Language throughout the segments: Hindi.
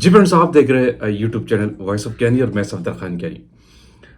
जी फ्रेंड्स, आप देख रहे हैं यूट्यूब चैनल वॉइस ऑफ कैनी और मैं सफदर खान कैनी।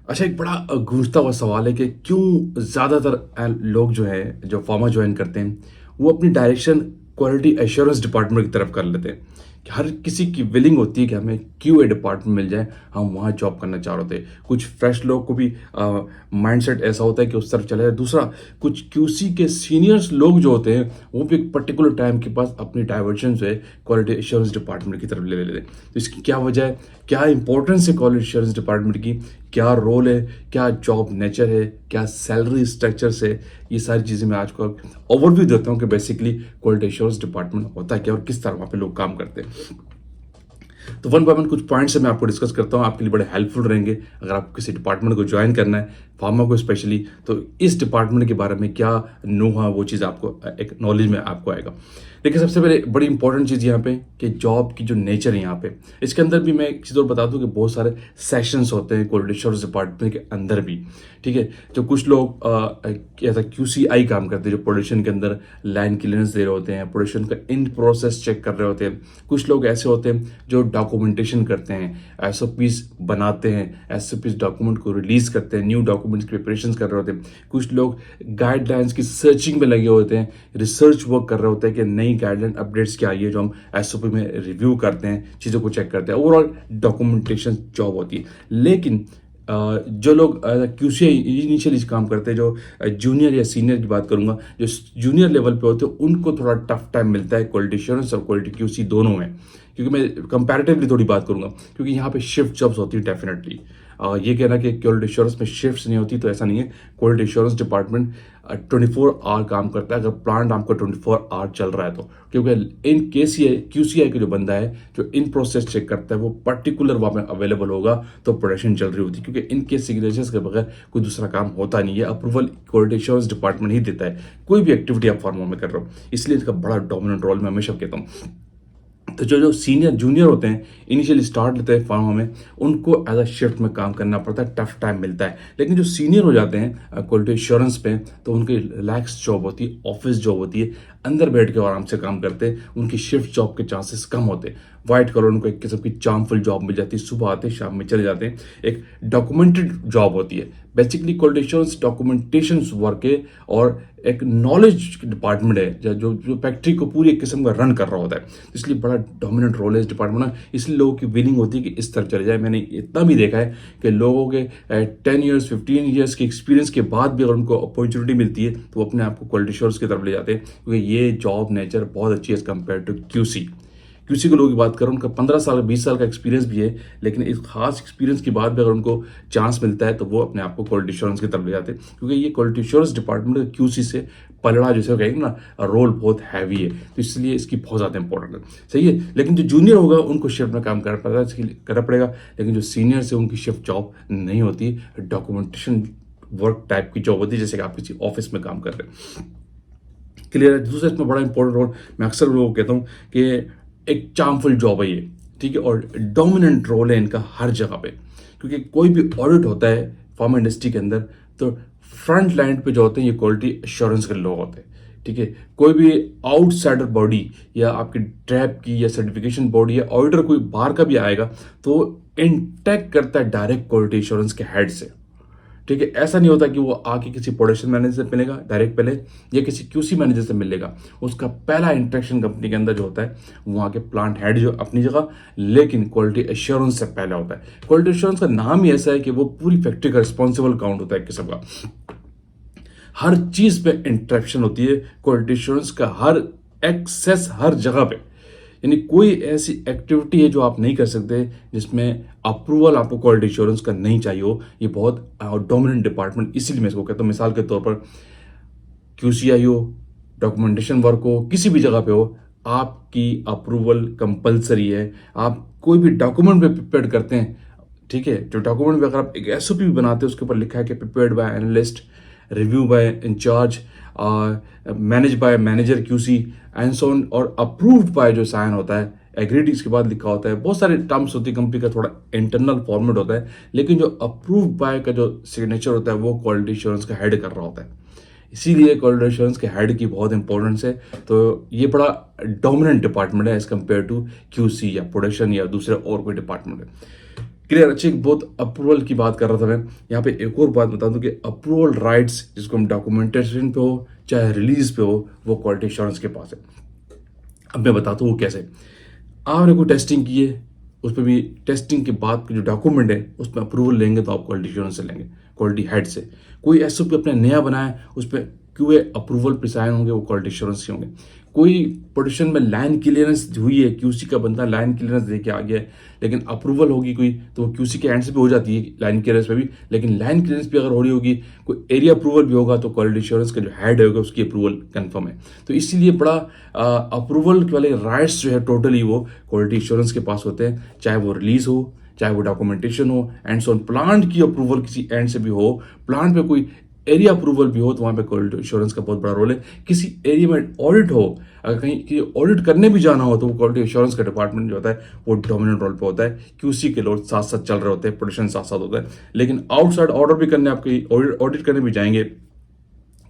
अच्छा, एक बड़ा गूंजता हुआ सवाल है कि क्यों ज़्यादातर लोग जो है जो फार्मा ज्वाइन करते हैं वो अपनी डायरेक्शन क्वालिटी एश्योरेंस डिपार्टमेंट की तरफ कर लेते हैं। कि हर किसी की विलिंग होती है कि हमें क्यूए डिपार्टमेंट मिल जाए, हम वहाँ जॉब करना चाह रहे होते हैं। कुछ फ्रेश लोग को भी माइंडसेट ऐसा होता है कि उस तरफ चले जाए। दूसरा, कुछ क्यूसी के सीनियर्स लोग जो होते हैं वो भी एक पर्टिकुलर टाइम के पास अपनी डाइवर्जन जो है क्वालिटी एश्योरेंस डिपार्टमेंट की तरफ ले लेते हैं। तो इसकी क्या वजह है, क्या इंपॉर्टेंस है क्वालिटी एश्योरेंस डिपार्टमेंट की, क्या रोल है, क्या जॉब नेचर है, क्या सैलरी स्ट्रक्चर्स है, ये सारी चीज़ें मैं आज को ओवरव्यू देता हूँ कि बेसिकली क्वालिटी एश्योरेंस डिपार्टमेंट होता है क्या और किस तरह वहाँ पे लोग काम करते हैं। तो वन बाय वन कुछ पॉइंट्स मैं आपको डिस्कस करता हूँ, आपके लिए बड़े हेल्पफुल रहेंगे अगर आपको किसी डिपार्टमेंट को ज्वाइन करना है, फार्मा को स्पेशली। तो इस डिपार्टमेंट के बारे में क्या नो है वो चीज़ आपको एक नॉलेज में आपको आएगा। देखिए, सबसे पहले बड़ी इंपॉर्टेंट चीज़ यहाँ पे कि जॉब की जो नेचर है यहाँ पे, इसके अंदर भी मैं एक चीज़ और बता दूँ कि बहुत सारे सेशंस होते हैं क्वालिटी एश्योरेंस डिपार्टमेंट के अंदर भी। ठीक है, जो कुछ लोग ऐसा QCI काम करते हैं जो प्रोडक्शन के अंदर लाइन क्लियरेंस दे रहे होते हैं, प्रोडक्शन का इन प्रोसेस चेक कर रहे होते हैं। कुछ लोग ऐसे होते हैं जो डॉक्यूमेंटेशन करते हैं, SOPs बनाते हैं, SOPs डॉक्यूमेंट को रिलीज करते हैं, न्यू डॉक्यूमेंट्स प्रिपरेशन कर रहे होते हैं। कुछ लोग गाइडलाइंस की सर्चिंग में लगे होते हैं, रिसर्च वर्क कर रहे होते हैं कि नई गाइडलाइन अपडेट्स क्या आई है जो हम SOP में रिव्यू करते हैं, चीज़ों को चेक करते हैं। ओवरऑल डॉक्यूमेंटेशन जॉब होती है। लेकिन जो लोग QCI इनिशियली काम करते हैं, जो जूनियर या सीनियर की बात करूंगा, जो जूनियर लेवल पे होते हैं उनको थोड़ा टफ टाइम मिलता है क्वालिटी एश्योरेंस और क्वालिटी QC दोनों में। क्योंकि मैं कंपैरेटिवली थोड़ी बात करूंगा, क्योंकि यहाँ पे शिफ्ट जॉब्स होती है डेफिनेटली। ये कहना कि क्वालिटी एश्योरेंस में शिफ्ट्स नहीं होती, तो ऐसा नहीं है। क्वालिटी एश्योरेंस डिपार्टमेंट 24 आवर काम करता है अगर प्लांट आपका 24 आवर चल रहा है तो। क्योंकि इन QCI का जो बंदा है जो इन प्रोसेस चेक करता है वो पर्टिकुलर वहाँ पे अवेलेबल होगा तो प्रोडक्शन चल रही होती है। क्योंकि इनके सिग्नेचर्स के बगैर कोई दूसरा काम होता नहीं है। अप्रूवल क्वालिटी एश्योरेंस डिपार्टमेंट ही देता है कोई भी एक्टिविटी आप फार्मा में कर रहे हो, इसलिए इसका बड़ा डोमिनेंट रोल मैं हमेशा कहता हूँ। तो जो सीनियर जूनियर होते हैं, इनिशियली स्टार्ट लेते हैं फार्मा में, उनको एज अ शिफ्ट में काम करना पड़ता है, टफ टाइम मिलता है। लेकिन जो सीनियर हो जाते हैं क्वालिटी एश्योरेंस पे, तो उनकी रिलैक्स जॉब होती है, ऑफिस जॉब होती है, अंदर बैठ के आराम से काम करते हैं। उनकी शिफ्ट जॉब के चांसेस कम होते हैं। वाइट कॉलर उनको एक किस्म की चार्मफुल जॉब मिल जाती है, सुबह आते हैं शाम में चले जाते हैं। एक डॉक्यूमेंटेड जॉब होती है। Basically quality assurance documentation work है और एक नॉलेज डिपार्टमेंट है जो जो फैक्ट्री को पूरी एक किस्म का रन कर रहा होता है। इसलिए बड़ा डोमिनेंट रोल है इस डिपार्टमेंट में। इसलिए लोगों की विलिंग होती है कि इस तरफ चले जाए। मैंने इतना भी देखा है कि लोगों के 10 ईयर्स 15 ईयर्स के एक्सपीरियंस के बाद भी अगर उनको अपॉर्चुनिटी मिलती है तो वो अपने आप को क्वालिटी एश्योरेंस की तरफ ले जाते हैं, क्योंकि ये जॉब नेचर बहुत अच्छी है एज कम्पेयर टू QC के लोगों की बात करूँ, उनका 15 साल 20 साल का एक्सपीरियंस भी है, लेकिन इस खास एक्सपीरियंस के बाद भी अगर उनको चांस मिलता है तो वो अपने आप को क्वालिटी एश्योरेंस की तरफ ले जाते हैं। क्योंकि ये क्वालिटी एश्योरेंस डिपार्टमेंट QC से पलड़ा जैसे कहेंगे ना, रोल बहुत हैवी है, तो इसलिए इसकी बहुत ज़्यादा इंपॉर्टेंट है। सही है, लेकिन जो जूनियर होगा उनको शिफ्ट में काम करना पड़ेगा। लेकिन जो सीनियर से उनकी शिफ्ट जॉब नहीं होती, डॉक्यूमेंटेशन वर्क टाइप की जॉब होती है, जैसे कि आप किसी ऑफिस में काम कर रहे हैं। क्लियर है। दूसरा इसमें बड़ा इंपॉर्टेंट रोल मैं अक्सर लोगों को कहता हूँ कि एक चार्मफुल जॉब है ये, ठीक है, और डोमिनेंट रोल है इनका हर जगह पे। क्योंकि कोई भी ऑडिट होता है फार्मा इंडस्ट्री के अंदर तो फ्रंट लाइन पे जो होते हैं ये क्वालिटी एश्योरेंस के लोग होते हैं। ठीक है, कोई भी आउटसाइडर बॉडी या आपकी ट्रैप की या सर्टिफिकेशन बॉडी या ऑडिटर कोई बाहर का भी आएगा तो इंटैक्ट करता है डायरेक्ट क्वालिटी एश्योरेंस के हेड से। ठीक है, ऐसा नहीं होता कि वो आके किसी प्रोडक्शन मैनेजर से मिलेगा डायरेक्ट पहले या किसी QC मैनेजर से मिलेगा। उसका पहला इंटरेक्शन कंपनी के अंदर जो होता है वहाँ के प्लांट हेड जो अपनी जगह, लेकिन क्वालिटी एश्योरेंस से पहले होता है। क्वालिटी एश्योरेंस का नाम ही ऐसा है कि वो पूरी फैक्ट्री का रिस्पॉन्सिबल काउंट होता है किस्म का। हर चीज पे इंटरेक्शन होती है क्वालिटी एश्योरेंस का, हर एक्सेस हर जगह पे। यानी कोई ऐसी एक्टिविटी है जो आप नहीं कर सकते जिसमें अप्रूवल आपको क्वालिटी एश्योरेंस का नहीं चाहिए हो। ये बहुत डोमिनेंट डिपार्टमेंट, इसीलिए मैं इसको कहता हूँ। मिसाल के तौर पर QCI हो, डॉक्यूमेंटेशन वर्क हो, किसी भी जगह पे हो, आपकी अप्रूवल कंपलसरी है। आप कोई भी डॉक्यूमेंट पे प्रिपेयर करते हैं, ठीक है, जो डॉक्यूमेंट में अगर आप एक SOP भी बनाते हैं उसके ऊपर लिखा है कि prepared by analyst, review by incharge, manage by manager QC and so on, और अप्रूव्ड बाय जो साइन होता है, एग्रीड इसके बाद लिखा होता है। बहुत सारे टर्म्स होती है, कंपनी का थोड़ा इंटरनल फॉर्मेट होता है, लेकिन जो अप्रूव्ड बाय का जो सिग्नेचर होता है वो क्वालिटी एश्योरेंस का हेड कर रहा होता है। इसीलिए क्वालिटी एश्योरेंस के हेड की बहुत इंपॉर्टेंस है। तो ये बड़ा डोमिनेंट डिपार्टमेंट है एज़ कम्पेयर टू क्यूसी या प्रोडक्शन या दूसरे और कोई डिपार्टमेंट है। क्लियर, अच्छी बहुत अप्रूवल की बात कर रहा था मैं। यहाँ पे एक और बात बता दूं कि अप्रूवल राइट्स जिसको हम डॉक्यूमेंटेशन पे हो चाहे रिलीज पे हो, वो क्वालिटी एश्योरेंस के पास है। अब मैं बताता हूँ वो कैसे। आपने कोई टेस्टिंग की है, उस पर भी टेस्टिंग के बाद के जो डॉक्यूमेंट है उसमें अप्रूवल लेंगे तो आप क्वालिटी एश्योरेंस से लेंगे, क्वालिटी हेड से। कोई एसओपी अपने नया बनाया है, उस पर क्यूए अप्रूवल पे साइन होंगे, वो क्वालिटी एश्योरेंस के होंगे। कोई प्रोडक्शन में लाइन क्लियरेंस हुई है, क्यूसी का बंदा लाइन क्लियरेंस दे के आ गया है, लेकिन अप्रूवल होगी कोई तो वो क्यूसी के एंड से भी हो जाती है लाइन क्लियरेंस पे भी, लेकिन लाइन क्लियरेंस भी अगर हो रही होगी, कोई एरिया अप्रूवल भी होगा तो क्वालिटी एश्योरेंस का जो हेड होगा उसकी अप्रूवल कंफर्म है। तो इसीलिए बड़ा अप्रूवल वाले राइट्स जो है टोटली वो क्वालिटी एश्योरेंस के पास होते हैं, चाहे वो रिलीज हो, चाहे वो डॉक्यूमेंटेशन हो, एंड सो प्लांट की अप्रूवल किसी एंड से भी हो, प्लांट पे कोई एरिया अप्रूवल भी हो तो वहाँ पे क्वालिटी एश्योरेंस का बहुत बड़ा रोल है। किसी एरिया में ऑडिट हो, अगर कहीं ऑडिट करने भी जाना हो तो वो क्वालिटी एश्योरेंस का डिपार्टमेंट जो होता है वो डोमिनेंट रोल पे होता है। क्यूसी के लोग साथ साथ चल रहे होते हैं, प्रोडक्शन साथ साथ होता है, लेकिन आउटसाइड ऑर्डर भी करने आपकी ऑडिट करने भी जाएंगे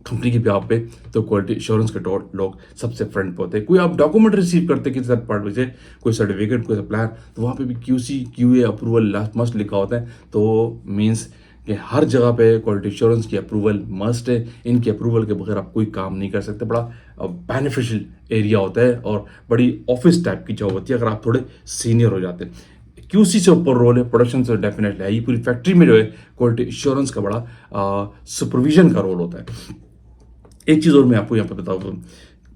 कंपनी के बिहाफ पे तो क्वालिटी एश्योरेंस के लोग सबसे फ्रंट पे होते हैं। कोई आप डॉक्यूमेंट रिसीव करते हैं किसी थर्ड पार्टी से, कोई सर्टिफिकेट, कोई सप्लायर, तो वहाँ पे भी QC QA approval last must लिखा होता है। तो मीन्स कि हर जगह पे क्वालिटी एश्योरेंस की अप्रूवल मस्ट है। इनकी अप्रूवल के बगैर आप कोई काम नहीं कर सकते। बड़ा बेनिफिशियल एरिया होता है और बड़ी ऑफिस टाइप की जॉब होती है अगर आप थोड़े सीनियर हो जाते हैं। क्यूसी से ऊपर रोल है, प्रोडक्शन से डेफिनेटली है। ये पूरी फैक्ट्री में जो है क्वालिटी एश्योरेंस का बड़ा सुपरविजन का रोल होता है। एक चीज़ और मैं आपको यहाँ पे बताऊँ तो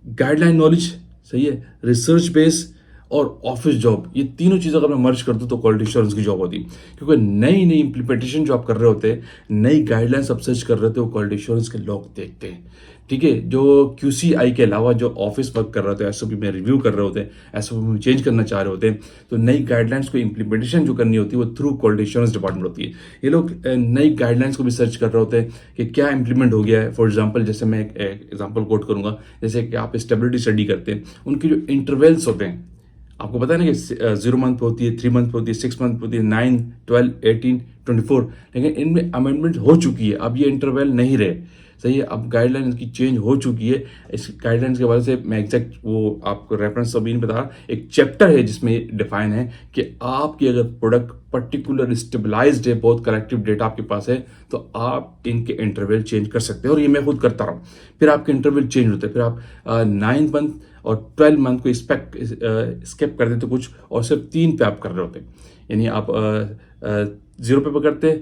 गाइडलाइन नॉलेज सही है, रिसर्च बेस और ऑफिस जॉब, ये तीनों चीज़ अगर मैं मर्ज कर दूँ तो क्वालिटी एश्योरेंस की जॉब होती है। क्योंकि नई नई इंप्लीमेंटेशन जो आप कर रहे होते हैं, नई गाइडलाइंस आप सर्च कर रहे होते हो, क्वालिटी एश्योरेंस के लोग देखते हैं। ठीक है, जो QCI के अलावा जो ऑफिस वर्क कर रहे होते हैं, एसओपी में रिव्यू कर रहे होते हैं, एसओपी में चेंज करना चाह रहे होते हैं, तो नई गाइडलाइंस को इंप्लीमेंटेशन जो करनी होती है वो थ्रू क्वालिटी एश्योरेंस डिपार्टमेंट होती है। ये लोग नई गाइडलाइंस को भी सर्च कर रहे होते हैं कि क्या इंप्लीमेंट हो गया है। फॉर एग्जाम्पल, जैसे मैं एक एग्जाम्पल कोट करूंगा, जैसे कि आप स्टेबिलिटी स्टडी करते हैं, उनके जो इंटरवल्स होते हैं, आपको पता है ना कि 0 मंथ पे होती है, 3 मंथ पे होती है, 6 मंथ पे होती है, 9, 12, 18, 24, लेकिन इनमें अमेंडमेंट हो चुकी है, अब ये इंटरवल नहीं रहे। सही है, अब गाइडलाइन इसकी चेंज हो चुकी है। इस गाइडलाइंस के वजह से मैं एग्जैक्ट वो आपको रेफरेंस अभी नहीं बता रहा, एक चैप्टर है जिसमें डिफाइन है कि आपकी अगर प्रोडक्ट पर्टिकुलर स्टेबलाइज्ड है, बहुत कलेक्टिव डेटा आपके पास है, तो आप इनके इंटरवल चेंज कर सकते हैं। और ये मैं खुद करता रहा हूँ। फिर आपके इंटरवल चेंज होते हैं, फिर आप 9 मंथ और 12 मंथ को स्किप कर देते कुछ, और सिर्फ 3 पे आप कर रहे होते। यानी आप 0 पे करते,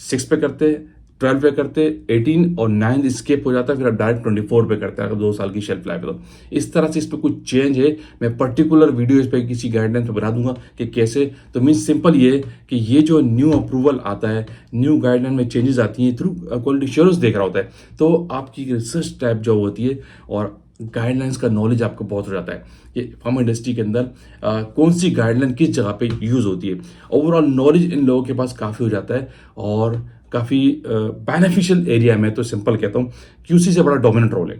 6 पे करते, 12 पे करते, 18 और 9 स्किप हो जाता है, फिर आप डायरेक्ट 24 पे करते हैं अगर 2 साल की शेल्फ लाइफ है तो। इस तरह से इस पर कुछ चेंज है, मैं पर्टिकुलर वीडियो इस पर किसी गाइडलाइन पे बना दूंगा कि कैसे। तो मीन्स सिंपल ये कि ये जो न्यू अप्रूवल आता है, न्यू गाइडलाइन में चेंजेस आती हैं, थ्रू क्वालिटी एश्योरेंस देख रहा होता है, तो आपकी रिसर्च टाइप जो होती है और गाइडलाइंस का नॉलेज आपको बहुत हो जाता है कि फार्मा इंडस्ट्री के अंदर कौन सी गाइडलाइन किस जगह पे यूज़ होती है। ओवरऑल नॉलेज इन लोगों के पास काफ़ी हो जाता है और काफ़ी बेनिफिशियल एरिया में। तो सिंपल कहता हूँ क्यूसी से बड़ा डोमिनेंट रोल है।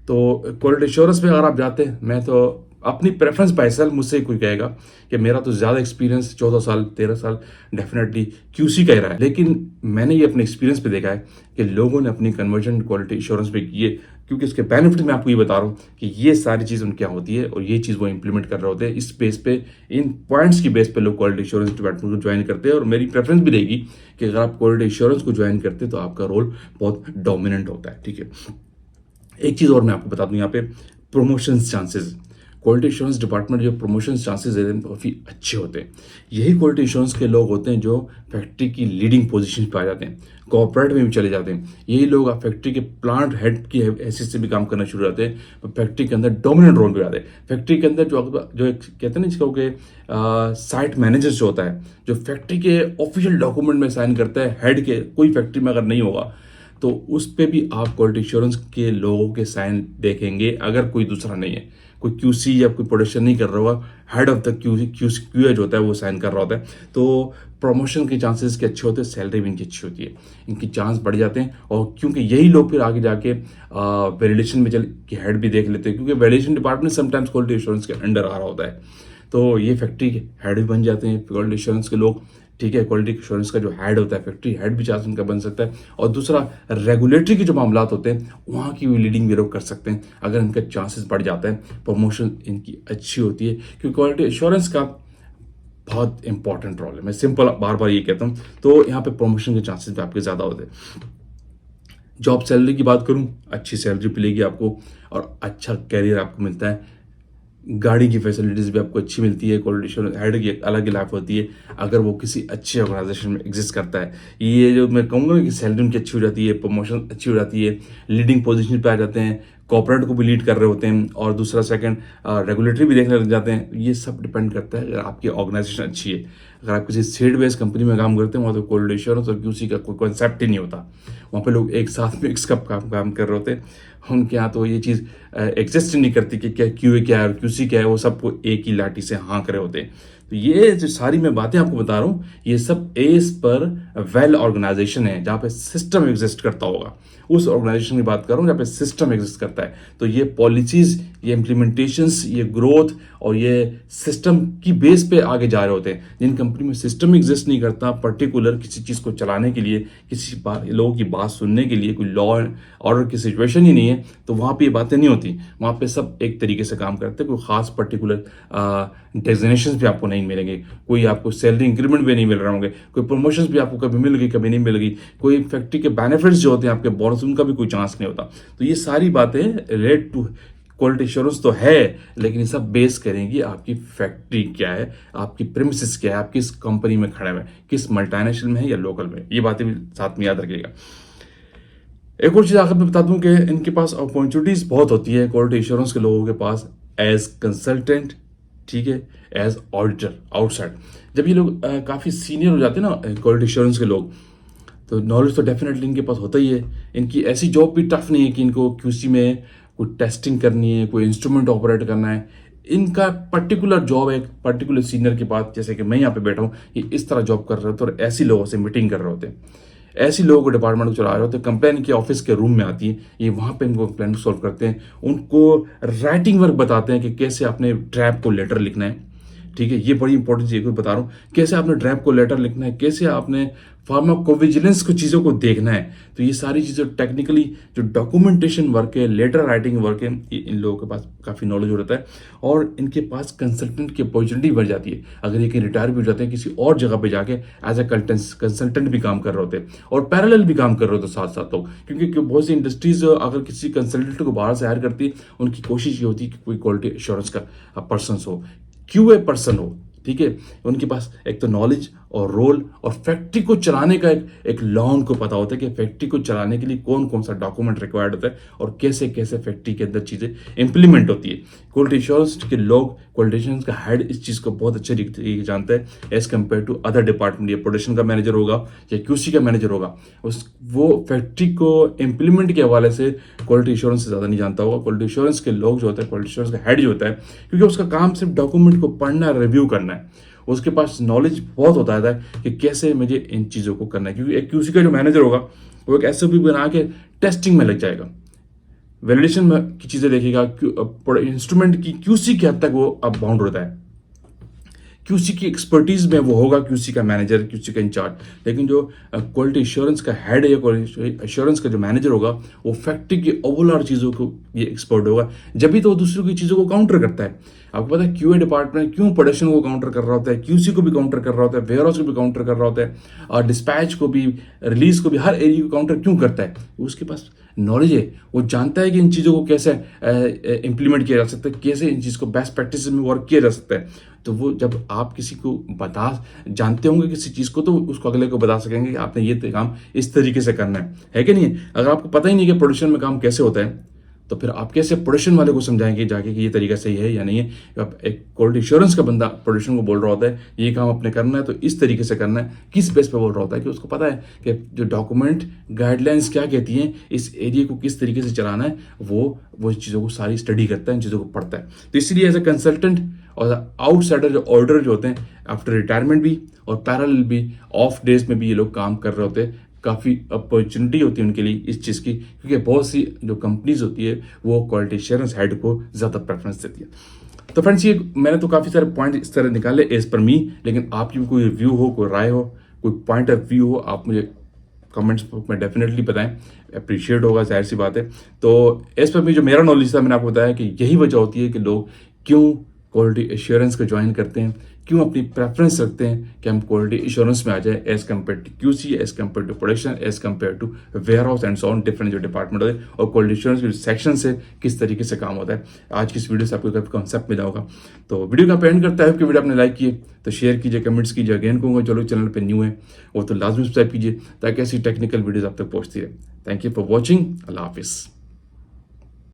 तो क्वालिटी एश्योरेंस में अगर आप जाते हैं, मैं तो अपनी प्रेफरेंस बाय सेल्फ, मुझसे कोई कहेगा कि मेरा तो ज़्यादा एक्सपीरियंस 14 साल 13 साल डेफिनेटली क्यूसी का ही रहा है, लेकिन मैंने ये अपने एक्सपीरियंस पे देखा है कि लोगों ने अपनी कन्वर्जन क्वालिटी एश्योरेंस पे की है, क्योंकि इसके बेनिफिट मैं आपको ये बता रहा हूँ कि ये सारी चीज़ उनके यहाँ होती है और ये चीज़ वो इंप्लीमेंट कर रहे होते हैं। इस बेस पे, इन पॉइंट्स की बेस पे लोग क्वालिटी एश्योरेंस डिपार्टमेंट को ज्वाइन करते हैं। और मेरी प्रेफरेंस भी रहेगी कि अगर आप क्वालिटी एश्योरेंस को ज्वाइन करते हैं तो आपका रोल बहुत डोमिनेंट होता है। ठीक है, एक चीज़ और मैं आपको बता दूं, यहाँ पे promotion chances, quality assurance department जो प्रमोशन चांसेस देते हैं काफ़ी अच्छे होते हैं। यही क्वालिटी एश्योरेंस के लोग होते हैं जो फैक्ट्री की लीडिंग पोजीशन पे आ जाते हैं, कॉर्पोरेट में भी चले जाते हैं। यही लोग आप फैक्ट्री के प्लांट हेड की हैसियत से भी काम करना शुरू करते हैं, फैक्ट्री के अंदर डोमिनेंट रोल पे आते हैं। फैक्ट्री के अंदर जो कहते हैं ना जिसको कि साइट मैनेजर जो होता है, जो फैक्ट्री के ऑफिशियल डॉक्यूमेंट में साइन करता है, हेड के, कोई फैक्ट्री में अगर नहीं होगा तो उस पे भी आप क्वालिटी एश्योरेंस के लोगों के साइन देखेंगे अगर कोई दूसरा नहीं है, कोई क्यूसी या कोई प्रोडक्शन नहीं कर रहा होगा, हेड ऑफ द क्यूए जो होता है वो साइन कर रहा होता है। तो प्रमोशन के चांसेस के अच्छे होते हैं, सैलरी भी इनकी अच्छी होती है, इनकी चांस बढ़ जाते हैं। और क्योंकि यही लोग फिर आगे जाके वैलिडेशन में चल के हेड भी देख लेते हैं, क्योंकि validation department sometimes quality assurance के अंडर आ रहा होता है। तो ये फैक्ट्री के हेड भी बन जाते हैं क्वालिटी एश्योरेंस के लोग। ठीक है, क्वालिटी एश्योरेंस का जो हेड होता है, फैक्ट्री हेड भी चांस उनका बन सकता है। और दूसरा, रेगुलेटरी के जो मामलात होते हैं वहाँ की भी लीडिंग वीरो कर सकते हैं अगर इनका चांसेस बढ़ जाता है, प्रमोशन इनकी अच्छी होती है, क्योंकि क्वालिटी एश्योरेंस का बहुत इंपॉर्टेंट रोल है। मैं सिंपल बार बार ये कहता हूँ, तो यहाँ पे प्रमोशन के चांसेस भी आपके ज़्यादा होते हैं। जॉब सैलरी की बात करूँ, अच्छी सैलरी मिलेगी आपको और अच्छा कैरियर आपको मिलता है। गाड़ी की फैसिलिटीज़ भी आपको अच्छी मिलती है। क्वालिटी एश्योरेंस हेड की एक अलग ही लाइफ होती है अगर वो किसी अच्छे ऑर्गेनाइजेशन में एग्जिस्ट करता है। ये जो मैं कहूँगा ना कि सैलरी उनकी अच्छी हो जाती है, प्रमोशन अच्छी हो जाती है, लीडिंग पोजीशन पे आ जाते हैं, कॉर्पोरेट को भी लीड कर रहे होते हैं, और दूसरा सेकंड रेगुलेटरी भी देखने लग जाते हैं। ये सब डिपेंड करता है अगर आपकी ऑर्गेनाइजेशन अच्छी है। अगर आप किसी स्टेट बेस्ड कंपनी में काम करते हैं वहाँ तो क्वालिटी एश्योरेंस और क्यूसी का कोई कॉन्सेप्ट ही नहीं होता। वहाँ पे लोग एक साथ मिक्स कप काम कर रहे होते हैं। उनके यहाँ तो ये चीज़ एग्जिस्ट नहीं करती कि क्या क्यूए क्या है और क्यूसी क्या है, वो सबको एक ही लाठी से हाँक रहे होते हैं। तो ये जो सारी मैं बातें आपको बता रहा हूँ, ये सब एज पर वेल ऑर्गेनाइजेशन है जहाँ पे सिस्टम एग्जिस्ट करता होगा। उस ऑर्गेनाइजेशन की बात कर रहा हूँ जहाँ पे सिस्टम एग्जिस्ट करता है। तो ये पॉलिसीज, ये इम्प्लीमेंटेशंस, ये ग्रोथ और ये सिस्टम की बेस पे आगे जा रहे होते हैं। जिन कंपनी में सिस्टम एग्जिस्ट नहीं करता, पर्टिकुलर किसी चीज़ को चलाने के लिए, किसी लोगों की बात सुनने के लिए, कोई लॉ एंड ऑर्डर की सिचुएशन ही नहीं है, तो वहाँ पे ये बातें नहीं होती। वहाँ पे सब एक तरीके से काम करते हैं। कोई खास पर्टिकुलर डेजिग्नेशंस भी आपको नहीं मिलेंगे, कोई आपको सैलरी इंक्रीमेंट भी नहीं मिल रहे होंगे, कोई प्रमोशंस भी आपको कभी मिल गई कभी नहीं मिल गई, कोई फैक्ट्री के बेनिफिट्स जो होते हैं आपके बोनस, उनका भी कोई चांस नहीं होता। तो ये सारी बातें रिलेट टू क्वालिटी एश्योरेंस तो है, लेकिन ये सब बेस करेंगी आपकी फैक्ट्री क्या है, आपकी प्रीमिसेस क्या है, आप किस कंपनी में खड़े हुए हैं, किस मल्टीनेशनल में है या लोकल में। ये बातें भी साथ में याद रखिएगा। एक और चीज़ आखिर में बता दूं कि इनके पास अपॉर्चुनिटीज़ बहुत होती है क्वालिटी एश्योरेंस के लोगों के पास, एज कंसल्टेंट, ठीक है, एज ऑडिटर आउटसाइड। जब ये लोग काफ़ी सीनियर हो जाते हैं ना क्वालिटी एश्योरेंस के लोग, तो नॉलेज तो डेफिनेटली इनके पास होता ही है। इनकी ऐसी जॉब भी टफ नहीं है कि इनको क्यूसी में कोई टेस्टिंग करनी है, कोई इंस्ट्रूमेंट ऑपरेट करना है। इनका पर्टिकुलर जॉब है, एक पर्टिकुलर सीनियर के पास, जैसे कि मैं यहाँ पे बैठा हूँ, ये इस तरह जॉब कर रहे होते हैं और ऐसी लोगों से मीटिंग कर रहे होते हैं, ऐसी लोगों को डिपार्टमेंट को चला रहे होते हैं। कंप्लेन के ऑफिस के रूम में आती है, ये वहाँ पे इनको कंप्लेन सॉल्व करते हैं, उनको राइटिंग वर्क बताते हैं कि कैसे अपने ट्रैप को लेटर लिखना है। ठीक है, ये बड़ी इंपॉर्टेंट चीज़ बता रहा हूँ, कैसे आपने ड्रैप को लेटर लिखना है, कैसे आपने फार्माकोविजिलेंस को चीज़ों को देखना है। तो ये सारी चीज़ें टेक्निकली जो डॉक्यूमेंटेशन वर्क है, लेटर राइटिंग वर्क है, ये इन लोगों के पास काफ़ी नॉलेज हो रहता है और इनके पास कंसल्टेंट की अपॉर्चुनिटी बढ़ जाती है। अगर ये कहीं रिटायर भी हो जाते हैं, किसी और जगह पे जाके एज ए कंसल्टेंट भी काम कर रहे होते हैं और पैरेलल भी काम कर रहे होते हैं साथ साथ लोग, क्योंकि बहुत सी इंडस्ट्रीज अगर किसी कंसल्टेंट को बाहर से हायर करती है, उनकी कोशिश ये होती है कि कोई क्वालिटी एश्योरेंस का पर्सन हो, क्यूए पर्सन हो। ठीक है, उनके पास एक तो नॉलेज और रोल और फैक्ट्री को चलाने का एक लॉन्ग को पता होता है कि फैक्ट्री को चलाने के लिए कौन कौन सा डॉक्यूमेंट रिक्वायर्ड होता है और कैसे कैसे फैक्ट्री के अंदर चीज़ें इंप्लीमेंट होती है। क्वालिटी एश्योरेंस के लोग, क्वालिटी एश्योरेंस का हेड इस चीज़ को बहुत अच्छे तरीके से जानता है as compare to other department. ये प्रोडक्शन का मैनेजर होगा या क्यूसी का मैनेजर होगा, वो फैक्ट्री को इम्प्लीमेंट के हवाले से क्वालिटी एश्योरेंस से ज़्यादा नहीं जानता होगा। क्वालिटी एश्योरेंस के लोग जो होता है, क्वालिटी एश्योरेंस का हेड जो होता है, क्योंकि उसका काम सिर्फ डॉक्यूमेंट को पढ़ना, रिव्यू करना है, उसके पास नॉलेज बहुत होता है कि कैसे मुझे इन चीज़ों को करना है। क्योंकि एक क्यूसी का जो मैनेजर होगा वो एक एसओपी बना के टेस्टिंग में लग जाएगा, वैलिडेशन की चीज़ें देखेगा, इंस्ट्रूमेंट की क्यूसी की हद तक वो अब बाउंड होता है। क्यूसी की एक्सपर्टीज में वो होगा क्यूसी का मैनेजर, क्यूसी का इंचार्ज। लेकिन जो क्वालिटी एश्योरेंस का हेड है या क्वालिटी एश्योरेंस का जो मैनेजर होगा, वो फैक्ट्री की ओवरऑल चीज़ों को ये एक्सपर्ट होगा, जब भी तो वो दूसरों की चीज़ों को काउंटर करता है। आपको पता है क्यूए डिपार्टमेंट क्यों प्रोडक्शन को काउंटर कर रहा होता है, क्यूसी को भी काउंटर कर रहा होता है, वेयरहाउस को भी काउंटर कर रहा होता है, और डिस्पैच को भी, रिलीज को भी, हर एरिया को काउंटर क्यों करता है? उसके पास नॉलेज है, वो जानता है कि इन चीज़ों को कैसे इंप्लीमेंट किया जा सकता है, कैसे इन चीज़ को बेस्ट प्रैक्टिस में वर्क किया जा सकता है। तो वो जब आप किसी को जानते होंगे किसी चीज़ को, तो उसको अगले को बता सकेंगे कि आपने ये काम इस तरीके से करना है कि नहीं? अगर आपको पता ही नहीं कि प्रोडक्शन में काम कैसे होता है, तो फिर आप कैसे प्रोडक्शन वाले को समझाएंगे जाके कि ये तरीका सही है या नहीं है? अब एक क्वालिटी एश्योरेंस का बंदा प्रोडक्शन को बोल रहा होता है ये काम आपने करना है तो इस तरीके से करना है, किस बेस पे बोल रहा होता है? कि उसको पता है कि जो डॉक्यूमेंट गाइडलाइंस क्या कहती हैं, इस एरिया को किस तरीके से चलाना है, वो चीज़ों को सारी स्टडी करता है, इन चीज़ों को पढ़ता है। तो इसलिए एज ए कंसल्टेंट और आउटसाइडर जो ऑर्डर जो होते हैं, आफ्टर रिटायरमेंट भी और पैरेलल भी, ऑफ डेज में भी ये लोग काम कर रहे होते हैं। काफ़ी अपॉर्चुनिटी होती है उनके लिए इस चीज़ की, क्योंकि बहुत सी जो कंपनीज होती है वो क्वालिटी एश्योरेंस हेड को ज़्यादा प्रेफरेंस देती है। तो फ्रेंड्स ये मैंने तो काफ़ी सारे पॉइंट इस तरह निकाले एज पर मी, लेकिन आपकी भी कोई रिव्यू हो, कोई राय हो, कोई पॉइंट ऑफ व्यू हो, आप मुझे कमेंट्स में डेफिनेटली बताएं, अप्रिशिएट होगा, जाहिर सी बात है। तो एज पर मी जो मेरा नॉलेज था मैंने आपको बताया कि यही वजह होती है कि लोग क्यों क्वालिटी एश्योरेंस को ज्वाइन करते हैं, क्यों अपनी प्रेफरेंस रखते हैं कि हम क्वालिटी एश्योरेंस में आ जाए as compare to QC, as compare to production, as compare to warehouse and so on, different जो डिपार्टमेंट होते हैं, और क्वालिटी एश्योरेंस के सेक्शन से किस तरीके से काम होता है। आज की इस वीडियो से आपको काफी कॉन्सेप्ट मिला होगा। तो वीडियो का एंड करता है कि वीडियो आपने लाइक किए तो शेयर कीजिए, कमेंट्स कीजिए। अगेन कहूँगा जो लोग चैनल पर न्यू है वो तो लाजमी सब्सक्राइब कीजिए ताकि ऐसी टेक्निकल वीडियोज आप तक पहुँचती रहे। Thank you for watching. अल्लाह हाफिज़।